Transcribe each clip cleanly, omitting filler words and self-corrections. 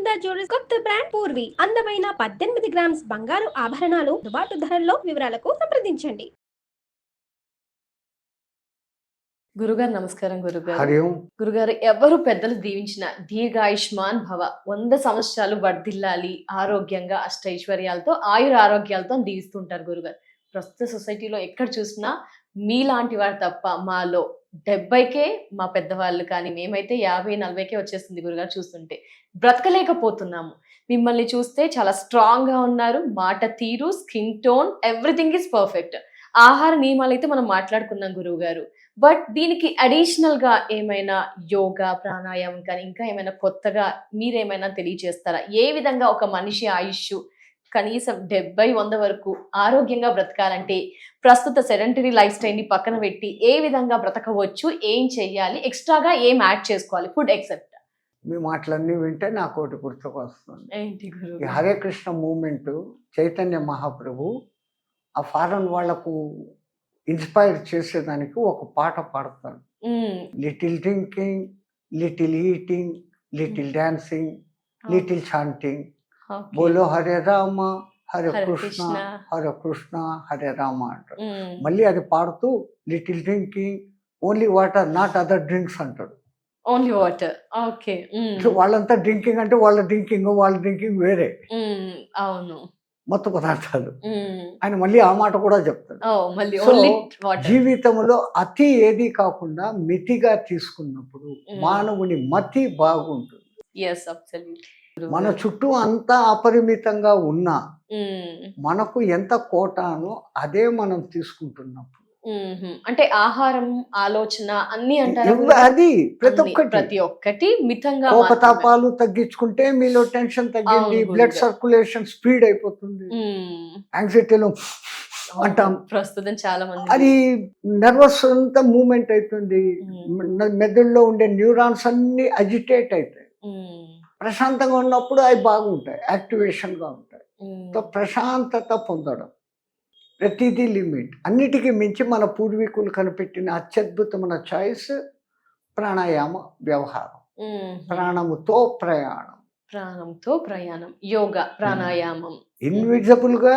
Poorvika jewellers కొత్త brand Purvi. అందమైన 18 grams బంగారు ఆభరణాలు దుబాటు ధరల్లో. వివరాలకు సంప్రదించండి. గురుగారు నమస్కారం. గురుగారు హరి ఓం. గురుగారు, ఎవరు పెద్దలు దీవించిన దీర్ఘాయుష్మాన్ భవ 100 సంవత్సరాలు వర్ధిల్లాలి, ఆరోగ్యంగా అష్టైశ్వర్యాలతో ఆయుర ఆరోగ్యాలతో దీవిస్తుంటారు గురుగారు. ప్రస్తుత సొసైటీలో ఎక్కడ చూసినా మీలాంటి వారు తప్ప మాలో 70కే మా పెద్దవాళ్ళు కానీ మేమైతే 50-40కే వచ్చేస్తుంది గురుగారు. చూస్తుంటే బ్రతకలేకపోతున్నాము. మిమ్మల్ని చూస్తే చాలా స్ట్రాంగ్ గా ఉన్నారు. మాట తీరు, skin tone, everything is perfect. ఆహార నియమాలు అయితే మనం మాట్లాడుకున్నాం గురువు గారు. బట్ దీనికి అడిషనల్ గా ఏమైనా యోగా, ప్రాణాయామం కానీ ఇంకా ఏమైనా కొత్తగా మీరేమైనా తెలియజేస్తారా? ఏ విధంగా ఒక మనిషి ఆయుష్ కనీసం 70-100 వరకు ఆరోగ్యంగా బ్రతకాలంటే ప్రస్తుత సెడెంటరీ లైఫ్ స్టైల్ ని పక్కన పెట్టి ఏ విధంగా బ్రతకవచ్చు, ఏం చెయ్యాలి, ఎక్స్ట్రాగా ఏం యాడ్ చేసుకోవాలి, ఫుడ్ ఎక్సెప్ట్? మీ మాటలన్నీ వింటే నాకు ఒకటి గుర్తుకు వస్తుంది. ఏంటి గురువు? ఈ హరే కృష్ణ మూమెంట్ చైతన్య మహాప్రభు ఆ ఫారెన్ వాళ్లకు ఇన్స్పైర్ చేసేదానికి ఒక పాట పాడతాడు. Little drinking, little eating, little dancing, little chanting, బోలో హరే రామ హరే కృష్ణ హరే కృష్ణ హరే రామ అంటాడు. మళ్ళీ అది పాడుతూ little drinking, only water, not other drinks అంటాడు. Only water. ఓకే. వాళ్ళంతా డ్రింకింగ్ అంటే వాళ్ళ డ్రింకింగ్ వేరే. అవును, మత్తు పదార్థాలు. ఆయన మళ్ళీ ఆ మాట కూడా చెప్తాడు. జీవితంలో అతి ఏది కాకుండా మితిగా తీసుకున్నప్పుడు మానవుని మతి బాగుంటుంది. మన చుట్టూ అంతా అపరిమితంగా ఉన్నా మనకు ఎంత కోటానో అదే మనం తీసుకుంటున్నప్పుడు, అంటే ఆహారం, ఆలోచన అన్ని అంటారు అది ప్రతి ఒక్కటి మితంగా. కోపతాపాలు తగ్గించుకుంటే మీలో టెన్షన్ తగ్గింది, బ్లడ్ సర్క్యులేషన్ స్పీడ్ అయిపోతుంది. యాంగ్జైటీలో అంటాం ప్రస్తుతం చాలా మంది, అది నర్వస్ అంతా మూవ్మెంట్ అవుతుంది. మెదడులో ఉండే న్యూరాన్స్ అన్ని అజిటేట్ అవుతాయి. ప్రశాంతంగా ఉన్నప్పుడు అవి బాగుంటాయి, యాక్టివేషన్ గా ఉంటాయి. ప్రశాంతత పొందడం, ప్రతిదీ లిమిట్. అన్నిటికీ మించి మన పూర్వీకులు కనిపెట్టిన అత్యద్భుతమైన చాయిస్ ప్రాణాయామ వ్యవహారం. ప్రాణముతో ప్రయాణం, యోగా, ప్రాణాయామం. ఇన్విజిబుల్ గా,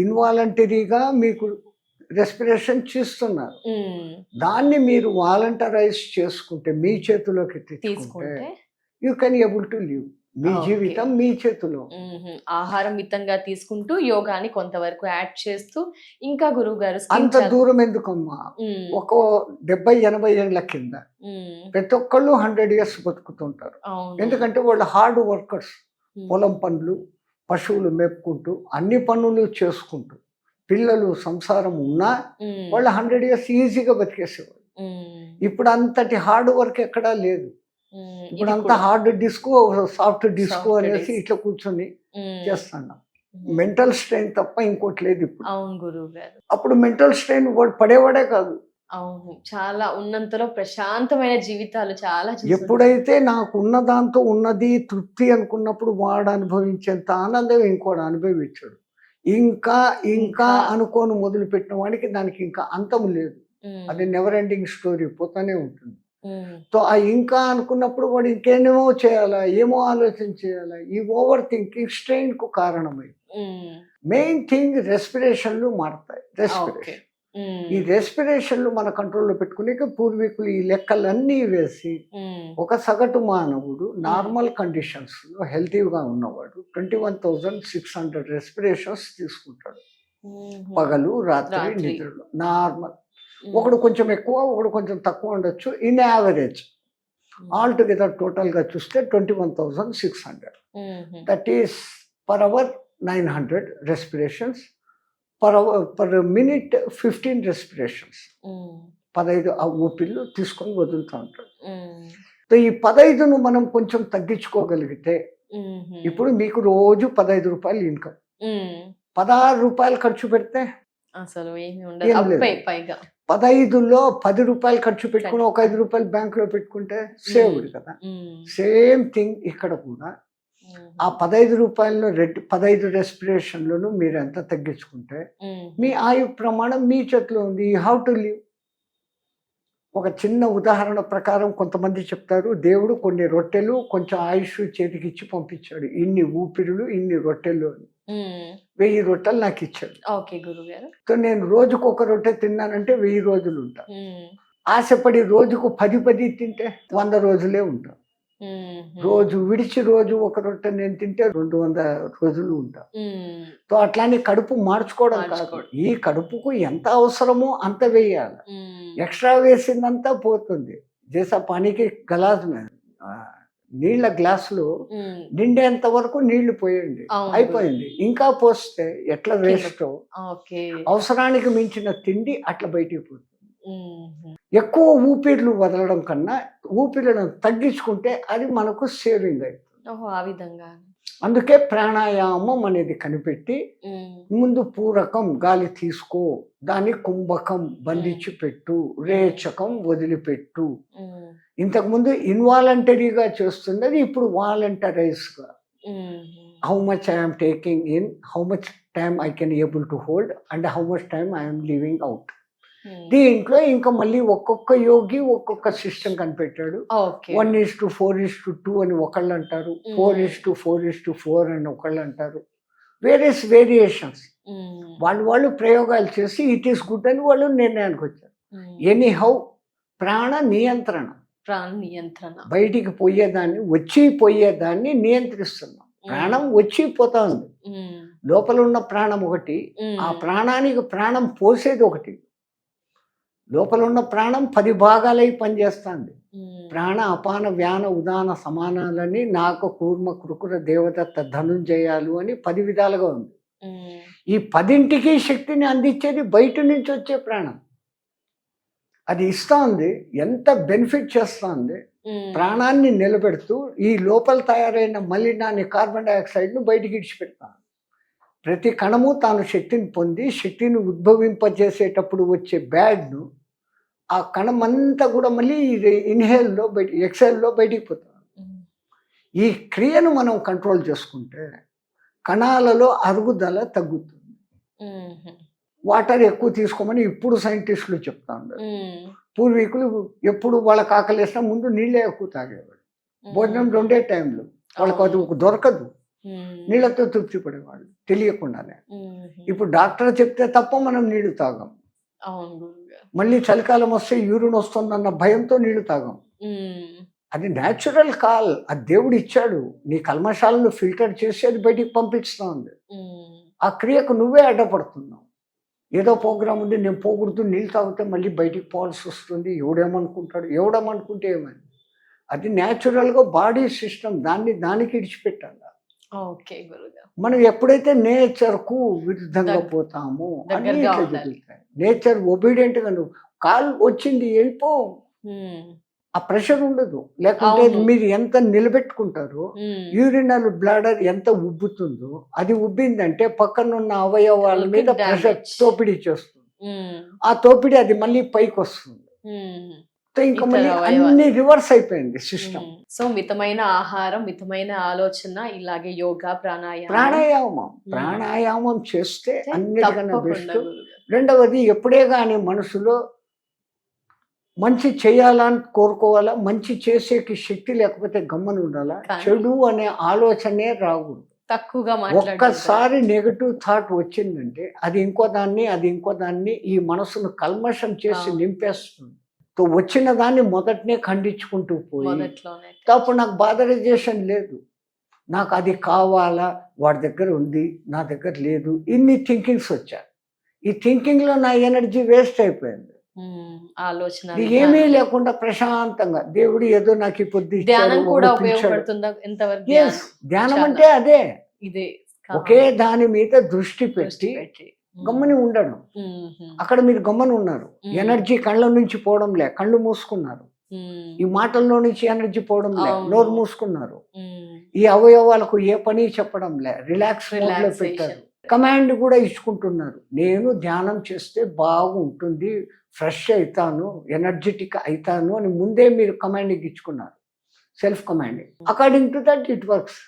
ఇన్వాలంటరీగా మీకు రెస్పిరేషన్ చేస్తున్నారు. దాన్ని మీరు వాలంటరైజ్ చేసుకుంటే, మీ చేతిలోకి తీసుకుంటే you can able to live. మీ జీవితం మీ చేతిలో. ఆహారం మితంగా తీసుకుంటూ యోగాని కొంతవరకు యాడ్ చేస్తూ, ఇంకా గురువు గారు అంత దూరం ఎందుకమ్మా, ఒక 70-80 ఏళ్ల కింద ప్రతి ఒక్కళ్ళు 100 years బతుకుతుంటారు. ఎందుకంటే వాళ్ళు హార్డ్ వర్కర్స్. పొలం పనులు, పశువులు మేపుకుంటూ, అన్ని పనులు చేసుకుంటూ, పిల్లలు, సంసారం ఉన్నా వాళ్ళు 100 years ఈజీగా బతికేసేవాళ్ళు. ఇప్పుడు అంతటి హార్డ్ వర్క్ ఎక్కడా లేదు. ఇప్పుడు అంతా హార్డ్ డిస్క్, సాఫ్ట్ డిస్క్ అనేసి ఇట్లా కూర్చొని చేస్తున్నాం. మెంటల్ స్ట్రెయిన్ తప్ప ఇంకోటి లేదు ఇప్పుడు. అవును గురువు గారు. అప్పుడు మెంటల్ స్ట్రెయిన్ వాడు పడేవాడే కాదు. అవును, చాలా ఉన్నంతలో ప్రశాంతమైన జీవితాలు చాలా. ఎప్పుడైతే నాకు ఉన్న దాంతో ఉన్నది తృప్తి అనుకున్నప్పుడు వాడు అనుభవించేంత ఆనందం ఇంకోటి అనుభవించాడు. ఇంకా ఇంకా అనుకోని మొదలు పెట్టిన వాడికి దానికి ఇంకా అంతం లేదు. అది నెవర్ ఎండింగ్ స్టోరీ, పోతానే ఉంటుంది. సో ఆ ఇంకా అనుకున్నప్పుడు వాడు ఇంకేమో చేయాలా, ఏమో ఆలోచన చేయాలా, ఈ ఓవర్ థింకింగ్ స్ట్రెయిన్ కు కారణమై. మెయిన్ థింగ్ రెస్పిరేషన్లు మారుతాయి. ఈ రెస్పిరేషన్లు మన కంట్రోల్లో పెట్టుకునే పూర్వీకులు ఈ లెక్కలన్నీ వేసి ఒక సగటు మానవుడు నార్మల్ కండిషన్స్ లో హెల్తీగా ఉన్నవాడు 21,600 రెస్పిరేషన్స్ తీసుకుంటాడు పగలు రాత్రి నిద్రలో. నార్మల్. ఒకడు కొంచెం ఎక్కువ, ఒకడు కొంచెం తక్కువ ఉండొచ్చు. In average all together total గా చూస్తే 21,600. That is per hour 900 respirations, per minute 15 respirations. 15 ఊపిళ్ళు తీసుకొని వదులుతూ ఉంటాడు. సో ఈ 15ను మనం కొంచెం తగ్గించుకోగలిగితే, ఇప్పుడు మీకు రోజు 15 రూపాయలు ఇన్కమ్, 16 రూపాయలు ఖర్చు పెడితే అసలు ఏమీ ఉండదు. 15లో 10 రూపాయలు ఖర్చు పెట్టుకుని ఒక 5 రూపాయలు బ్యాంక్ లో పెట్టుకుంటే సేవ్డ్ కదా. సేమ్ థింగ్ ఇక్కడ కూడా. ఆ 15 రూపాయలను 15 రెస్పిరేషన్లను మీరు ఎంత తగ్గించుకుంటే మీ ఆయు ప్రమాణం మీ చేతిలో ఉంది. You have to live. ఒక చిన్న ఉదాహరణ ప్రకారం కొంతమంది చెప్తారు, దేవుడు కొన్ని రొట్టెలు కొంచెం ఆయుష్ చేతికి ఇచ్చి పంపించాడు, ఇన్ని ఊపిరులు ఇన్ని రొట్టెలు అని. 1000 రొట్టెలు నాకు ఇచ్చాడు. ఓకే గురుగారు. సో నేను రోజుకు ఒక రొట్టె తిన్నానంటే 1000 రోజులు ఉంటా. ఆశపడి రోజుకు 10 తింటే 100 రోజులే ఉంటా. రోజు విడిచి రోజు ఒక రొట్టె నేను తింటే 200 రోజులు ఉంటా. సో అట్లానే కడుపు మార్చుకోవడం కాదు, ఈ కడుపుకు ఎంత అవసరమో అంత వేయాలి. ఎక్స్ట్రా వేసిందంతా పోతుంది. జేసా పనికి గలాస్ నీళ్ళ గ్లాసులు నిండేంత వరకు నీళ్లు పోయండి, అయిపోయింది. ఇంకా పోస్తే ఎట్లా వేస్ట్, అవసరానికి మించిన తిండి అట్లా బయటికి పోతుంది. ఎక్కువ ఊపిర్లు వదలడం కన్నా ఊపిరిలను తగ్గించుకుంటే అది మనకు సేవింగ్ అవుతుంది. ఆ విధంగా అందుకే ప్రాణాయామం అనేది కనిపెట్టి ముందు పూరకం గాలి తీసుకో, దాన్ని కుంభకం బంధించి పెట్టు, రేచకం వదిలిపెట్టు. ఇంతకుముందు ఇన్వాలంటరీగా చేస్తున్నది ఇప్పుడు వాలంటరైజ్గా. How much I'm taking in, how much time I can able to hold and how much time I'm living out. దీంట్లో ఇంకా మళ్ళీ ఒక్కొక్క యోగి ఒక్కొక్క సిస్టమ్ కనిపెట్టాడు. 1:4:2 అని ఒకళ్ళు అంటారు, 4:4:4 అని ఒకళ్ళు అంటారు. వేరియేషన్స్ వాళ్ళు ప్రయోగాలు చేసి ఇట్ ఈస్ గుడ్ అని వాళ్ళు నిర్ణయానికి వచ్చారు. ఎనీహౌ ప్రాణ నియంత్రణ, బయటికి పోయేదాన్ని వచ్చి పోయేదాన్ని నియంత్రిస్తున్నాం. ప్రాణం వచ్చి పోతా ఉంది, లోపల ఉన్న ప్రాణం ఒకటి, ఆ ప్రాణానికి ప్రాణం పోసేది ఒకటి. లోపల ఉన్న ప్రాణం 10 భాగాలై పనిచేస్తుంది. ప్రాణ అపాన వ్యాన ఉదాన సమానాలని నాకు కూర్మ కృకుర దేవదత్త ధనుంజయాలు అని 10 విధాలుగా ఉంది. ఈ 10ంటికి శక్తిని అందించేది బయట నుంచి వచ్చే ప్రాణం. అది ఇస్తా ఉంది, ఎంత బెనిఫిట్ చేస్తా ఉంది. ప్రాణాన్ని నిలబెడుతూ ఈ లోపల తయారైన మలినాన్ని, కార్బన్ డైఆక్సైడ్ను బయటికి ఇడిచిపెడతాను. ప్రతి కణము తాను శక్తిని పొంది శక్తిని ఉద్భవింపజేసేటప్పుడు వచ్చే బ్యాడ్ను ఆ కణం అంతా కూడా మళ్ళీ ఇన్హేల్లో ఎక్సెల్లో బయటికి పోతాం. ఈ క్రియను మనం కంట్రోల్ చేసుకుంటే కణాలలో అరుగుదల తగ్గుతుంది. వాటర్ ఎక్కువ తీసుకోమని ఇప్పుడు సైంటిస్టులు చెప్తా ఉన్నారు. పూర్వీకులు ఎప్పుడు వాళ్ళకి ఆకలిసినా ముందు నీళ్ళే ఎక్కువ తాగేవాడు. భోజనం 2 టైంలు, వాళ్ళకి అది దొరకదు, నీళ్ళతో తృప్తి పడేవాళ్ళు తెలియకుండానే. ఇప్పుడు డాక్టర్ చెప్తే తప్ప మనం నీళ్లు తాగం. మళ్ళీ చలికాలం వస్తే యూరిన్ వస్తుందన్న భయంతో నీళ్లు తాగం. అది న్యాచురల్ కాల్, అది దేవుడు ఇచ్చాడు. నీ కల్మషాలను ఫిల్టర్ చేసి అది బయటికి పంపిస్తూ ఉంది. ఆ క్రియకు నువ్వే అడ్డపడుతున్నావు. ఏదో ప్రోగ్రామ్ ఉంది, నేను పోకూడదు, నీళ్ళు తాగితే మళ్ళీ బయటికి పోవాల్సి వస్తుంది, ఎవడేమనుకుంటాడు, ఎవడేమనుకుంటే ఏమని. అది న్యాచురల్గా బాడీ సిస్టమ్, దానికి ఇడిచిపెట్టాలి. మనం ఎప్పుడైతే నేచర్కు విరుద్ధంగా పోతామో అన్ని ఇట్లా జరుగుతాయి. నేచర్ ఒబీడియంట్గా నువ్వు కాలు వచ్చింది వెళ్ళిపో, ఆ ప్రెషర్ ఉండదు. లేకుంటే మీరు ఎంత నిలబెట్టుకుంటారో, యూరినల్ బ్లాడర్ ఎంత ఉబ్బుతుందో, అది ఉబ్బిందంటే పక్కనున్న అవయవాల మీద ప్రెషర్ తోపిడీ చేస్తుంది. ఆ తోపిడి అది మళ్ళీ పైకి వస్తుంది. ఇంకా మళ్ళీ అన్ని రివర్స్ అయిపోయింది సిస్టమ్. సో మితమైన ఆహారం, మితమైన ఆలోచన, ఇలాగే యోగా, ప్రాణాయామం చేస్తే అన్నిటికన్నా బెస్ట్. రెండవది, ఎప్పుడే కానీ మనసులో మంచి చేయాలని కోరుకోవాలా, మంచి చేసేకి శక్తి లేకపోతే గమ్మని ఉండాలా. చెడు అనే ఆలోచనే రాకూడదు. తక్కువగా ఒక్కసారి నెగటివ్ థాట్ వచ్చిందంటే అది ఇంకో దాన్ని ఈ మనసును కల్మషం చేసి నింపేస్తుంది. వచ్చిన దాన్ని మొదటనే ఖండించుకుంటూ పోయి, అప్పుడు నాకు బాధరైజేషన్ లేదు, నాకు అది కావాలా, వాడి దగ్గర ఉంది నా దగ్గర లేదు, ఇన్ని థింకింగ్స్ వచ్చాయి. ఈ థింకింగ్లో నా ఎనర్జీ వేస్ట్ అయిపోయింది. ఆలోచన ఏమీ లేకుండా ప్రశాంతంగా దేవుడు ఏదో నాకు ఈ పొద్దు ఇచ్చాడు. ధ్యానం అంటే అదే, ఒకే దాని మీద దృష్టి పెట్టి గమ్మని ఉండడం. అక్కడ మీరు గమ్మని ఉన్నారు, ఎనర్జీ కళ్ళ నుంచి పోవడం లే, కళ్ళు మూసుకున్నారు. ఈ మాటల్లో నుంచి ఎనర్జీ పోవడం లే, నోరు మూసుకున్నారు. ఈ అవయవాలకు ఏ పని చెప్పడం లే, రిలాక్స్ మోడ్ లో పెట్టారు. కమాండ్ కూడా ఇచ్చుకుంటున్నారు, నేను ధ్యానం చేస్తే బాగుంటుంది, ఫ్రెష్ అవుతాను, ఎనర్జెటిక్ అవుతాను అని ముందే మీరు కమాండింగ్ ఇచ్చుకున్నారు. Self commanding. According to that it works.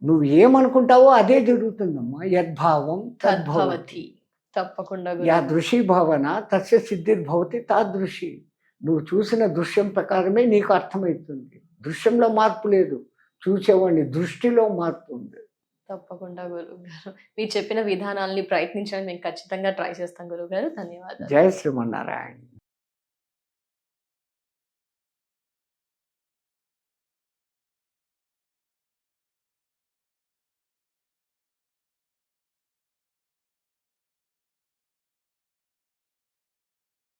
నువ్వు ఏమనుకుంటావో అదే జరుగుతుందమ్మా. యద్భావం తద్భవతి. తప్పకుండా. యాదృశీ భావన తస్య సిద్ధిర్భవతి తాదృశి. నువ్వు చూసిన దృశ్యం ప్రకారమే నీకు అర్థమవుతుంది. దృశ్యంలో మార్పు లేదు, చూసేవాడిని దృష్టిలో మార్పు ఉంది. తప్పకుండా గురువు గారు, మీరు చెప్పిన విధానాల్ని ప్రయత్నించడానికి మేము ఖచ్చితంగా ట్రై చేస్తాం గురువు గారు. ధన్యవాదాలు. జయ శ్రీమన్నారాయణ.